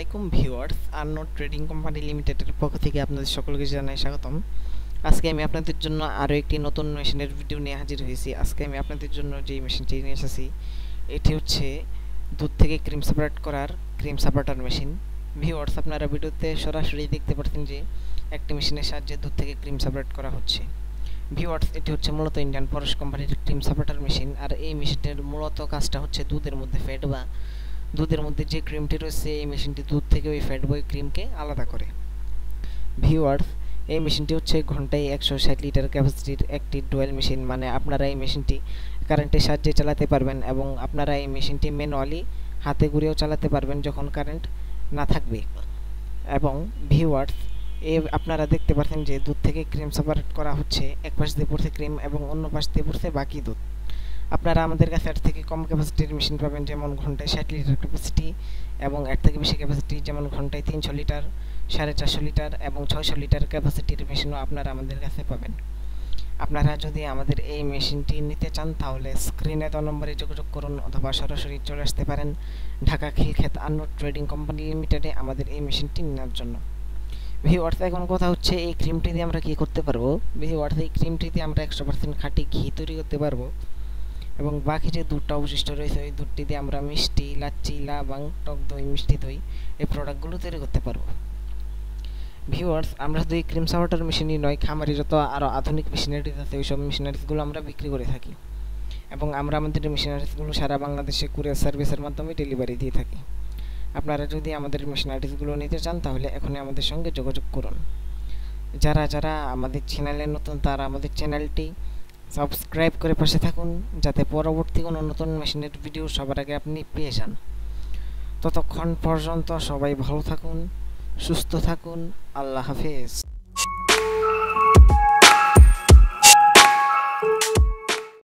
আলাইকুম viewers, আরনোড trading company লিমিটেডের পক্ষ থেকে আপনাদের সকলকে জানাই স্বাগতম। আজকে আমি আপনাদের জন্য আরও একটি নতুন মেশিনের ভিডিও নিয়ে হাজির হয়েছি। আজকে আমি আপনাদের জন্য যেই মেশিনটি নিয়ে এসেছি এটি হচ্ছে দুধ থেকে ক্রিম সেপারেট করার ক্রিম সেপারেটর মেশিন। ভিউয়ার্স, আপনারা ভিডিওতে সরাসরি দেখতে পাচ্ছেন যে একটি মেশিনের সাহায্যে দুধ থেকে ক্রিম সেপারেট করা হচ্ছে। ভিউয়ার্স, এটি হচ্ছে মূলত ইন্ডিয়ান পরশ কোম্পানির ক্রিম সেপারেটর মেশিন। আর এই মেশিনের মূলত কাজটা হচ্ছে দুধের মধ্যে ফ্যাট বা দুধের মধ্যে যে ক্রিমটি রয়েছে এই মেশিনটি দুধ থেকে ওই ফ্যাট বয় ক্রিমকে আলাদা করে। ভিউয়ার্স, এই মেশিনটি হচ্ছে ঘন্টায় 160 লিটার ক্যাপাসিটির একটি ডুয়েল মেশিন। মানে আপনারা এই মেশিনটি কারেন্টের সাহায্যে চালাতে পারবেন এবং আপনারা এই মেশিনটি ম্যানুয়ালি হাতে ঘুরেও চালাতে পারবেন যখন কারেন্ট না থাকবে। এবং ভিউয়ার্স, আপনারা দেখতে পাচ্ছেন যে দুধ থেকে ক্রিম সেপারেট করা হচ্ছে। এক পাশ দিয়ে পড়ছে ক্রিম এবং অন্য পাশ দিয়ে পড়ছে বাকি দুধ। আপনারা আমাদের কাছে এর থেকে কম ক্যাপাসিটির মেশিন পাবেন, যেমন ঘন্টায় 60 লিটার ক্যাপাসিটি, এবং এর থেকে বেশি ক্যাপাসিটি যেমন ঘন্টায় 300 লিটার, 450 লিটার এবং 600 লিটার ক্যাপাসিটির মেশিনও আপনারা আমাদের কাছে পাবেন। আপনারা যদি আমাদের এই মেশিনটি নিতে চান তাহলে স্ক্রিনে দেওয়া নম্বরে যোগাযোগ করুন অথবা সরাসরি চলে আসতে পারেন ঢাকা খিলক্ষেত আরনোড ট্রেডিং কোম্পানি লিমিটেডে আমাদের এই মেশিনটি নেওয়ার জন্য। ভিউয়ার্স, এখন কথা হচ্ছে এই ক্রিমটি দিয়ে আমরা কি করতে পারবো। ভিউয়ার্স, এই ক্রিমটি দিয়ে আমরা 100% খাঁটি ঘি তৈরি করতে পারবো এবং বাকি যে দুধটা অবশিষ্ট রয়েছে ওই দুধটি দিয়ে আমরা মিষ্টি, লাচ্ছি, লাবাং, টক দই, মিষ্টি দই এই প্রোডাক্টগুলো তৈরি করতে পারবো। ভিউয়ার্স, আমরা শুধু এই ক্রিম সেপারেটর মেশিনই নয়, খামারে যত আরও আধুনিক মেশিনারিজ আছে ওইসব মেশিনারিজগুলো আমরা বিক্রি করে থাকি এবং আমরা আমাদের মেশিনারিজগুলো সারা বাংলাদেশে কুরিয়ার সার্ভিসের মাধ্যমে ডেলিভারি দিয়ে থাকি। আপনারা যদি আমাদের মেশিনারিজগুলো নিতে চান তাহলে এখনই আমাদের সঙ্গে যোগাযোগ করুন। যারা যারা আমাদের চ্যানেলে নতুন তারা আমাদের চ্যানেলটি সাবস্ক্রাইব করে পাশে থাকুন, যাতে পরবর্তী কোনো নতুন মেশিনের ভিডিও সবার আগে আপনি পেয়ে যান। ততক্ষণ পর্যন্ত সবাই ভালো থাকুন, সুস্থ থাকুন। আল্লাহ হাফেজ।